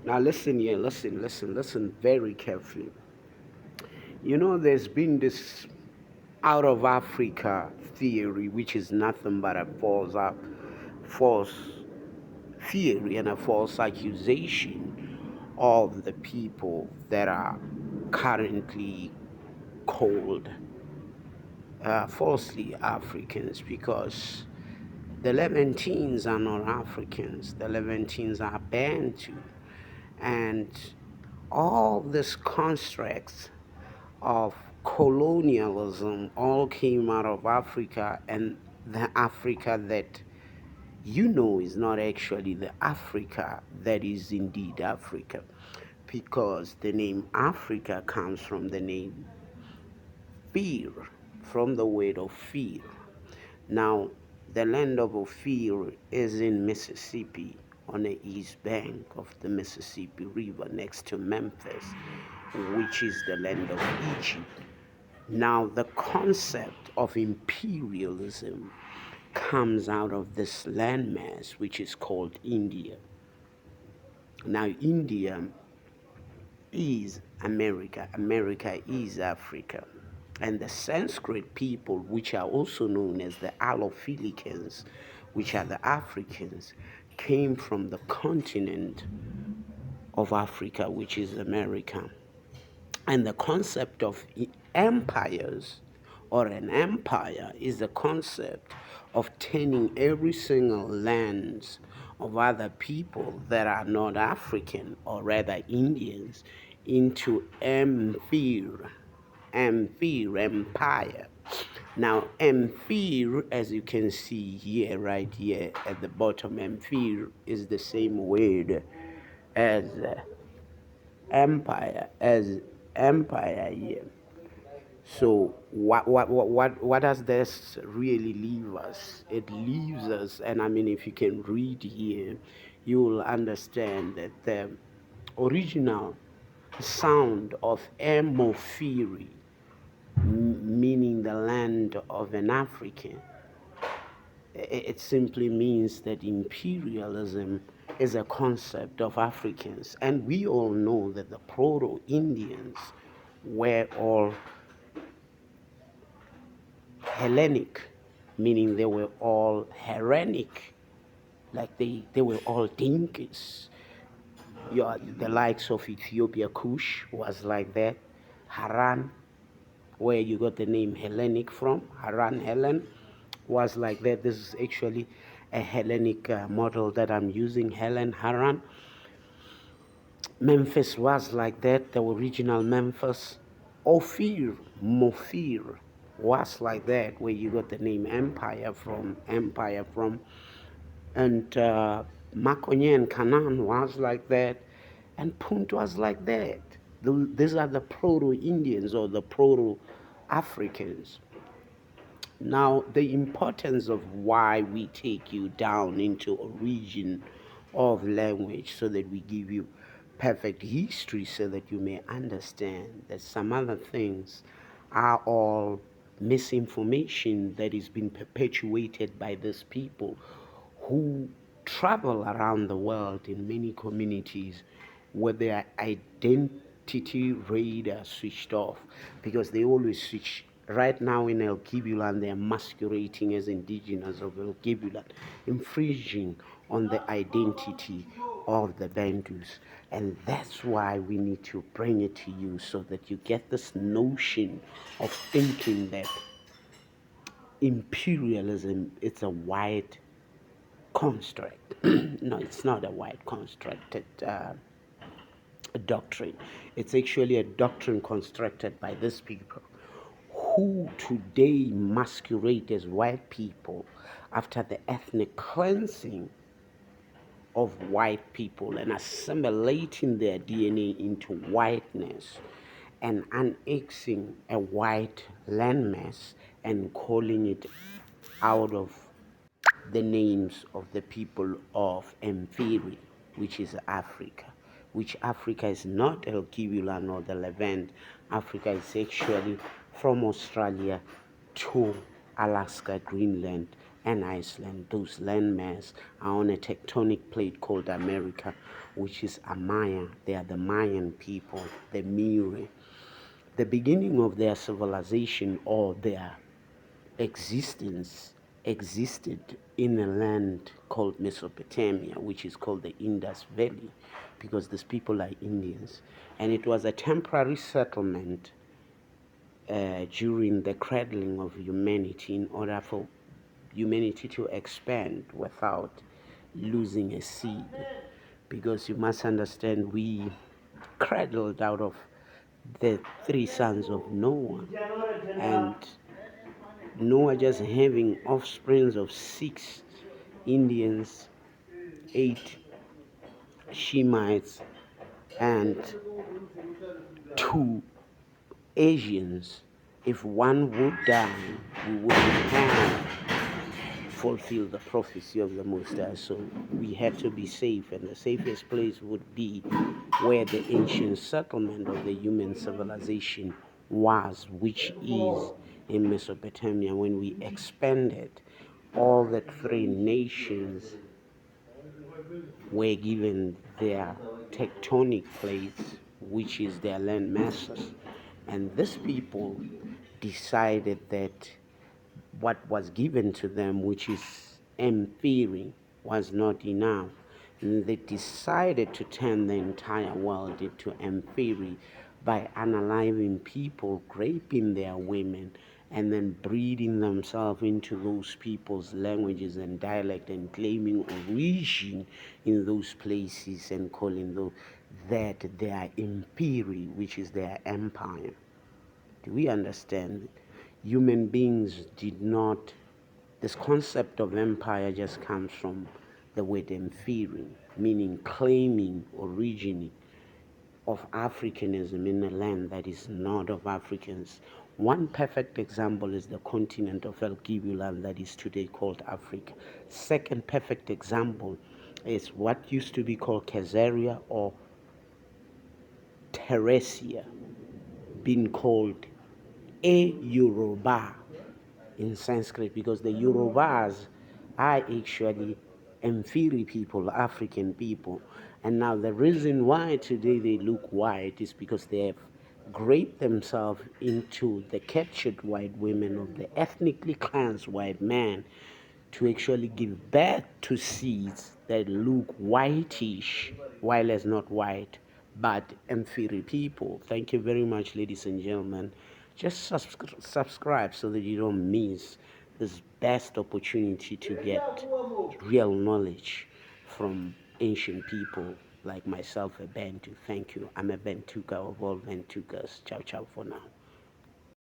Now listen here, listen very carefully. There's been this out of Africa theory, which is nothing but a false theory and a false accusation of the people that are currently called falsely Africans, because the Levantines are not Africans. The Levantines are Bantu. And all these constructs of colonialism all came out of Africa, and the Africa that is not actually the Africa that is indeed Africa, because the name Africa comes from the name fear, from the word of fear. Now, the land of Ophir is in Mississippi, on the east bank of the Mississippi River, next to Memphis, which is the land of Egypt. Now, the concept of imperialism comes out of this landmass, which is called India. Now, India is America, America is Africa. And the Sanskrit people, which are also known as the Allophilicans, which are the Africans, came from the continent of Africa, which is America. And the concept of empires, or an empire, is the concept of turning every single lands of other people that are not African, or rather Indians, into empire. Now, empire, as you can see here, right here at the bottom, empire is the same word as empire here. So what does this really leave us? It leaves us, and I mean, if you can read here, you will understand that the original sound of Emophiri, meaning the land of an African, it simply means that imperialism is a concept of Africans. And we all know that the Proto Indians were all Hellenic, meaning they were all Hellenic, like they were all Dinkies. The likes of Ethiopia, Kush was like that. Haran, where you got the name Hellenic from, Haran, Helen, was like that. This is actually a Hellenic model that I'm using, Helen, Haran. Memphis was like that, the original Memphis. Ophir, Mofir was like that, where you got the name Empire from. And Makonye and Canaan was like that, and Punt was like that. These are the Proto-Indians, or the Proto-Africans. Now, the importance of why we take you down into origin of language, so that we give you perfect history, so that you may understand that some other things are all misinformation that is being perpetuated by these people who travel around the world in many communities where their identity radar switched off, because they always switch. Right now in El Kibulan, they are masquerading as indigenous of El Kibulan, infringing on the identity of the Bantus. And that's why we need to bring it to you, so that you get this notion of thinking that imperialism is a white construct. No, it's not a white constructed doctrine. It's actually a doctrine constructed by these people, who today masquerade as white people after the ethnic cleansing of white people and assimilating their DNA into whiteness, and annexing a white landmass and calling it out of the names of the people of Amphiri, which is Africa. Which Africa is not El Kibula nor the Levant. Africa is actually from Australia to Alaska, Greenland, and Iceland. Those landmass are on a tectonic plate called America, which is a Maya. They are the Mayan people, the Mire. The beginning of their civilization or their existence existed in a land called Mesopotamia, which is called the Indus Valley, because these people are Indians. And it was a temporary settlement during the cradling of humanity in order for humanity to expand without losing a seed. Because you must understand, we cradled out of the three sons of Noah, and Noah just having offsprings of 6 Indians, 8 Shemites, and 2 Asians. If one would die, we would have fulfilled the prophecy of the Most High. So we had to be safe, and the safest place would be where the ancient settlement of the human civilization was, which is in Mesopotamia. When we expanded, all the 3 nations were given their tectonic plates, which is their land masses. And these people decided that what was given to them, which is M theory, was not enough. And they decided to turn the entire world into M theory by analyzing people, raping their women, and then breeding themselves into those people's languages and dialect and claiming origin in those places and calling those that their imperi, which is their empire. Do we understand? Human beings did not, this concept of empire just comes from the word empyrean, meaning claiming origin of Africanism in a land that is not of Africans. One perfect example is the continent of El Gibulan that is today called Africa. Second perfect example is what used to be called Caesarea or Teresia, being called a Yoruba in Sanskrit, because the Yorubas are actually inferior people, African people. And now the reason why today they look white is because they have graped themselves into the captured white women of the ethnically cleansed white man to actually give birth to seeds that look whitish, while it's not white, but inferior people. Thank you very much, ladies and gentlemen. Just subscribe so that you don't miss this best opportunity to get real knowledge from ancient people like myself, a Bantu. Thank you. I'm a Bantuka of all Bantukas. Ciao, ciao for now.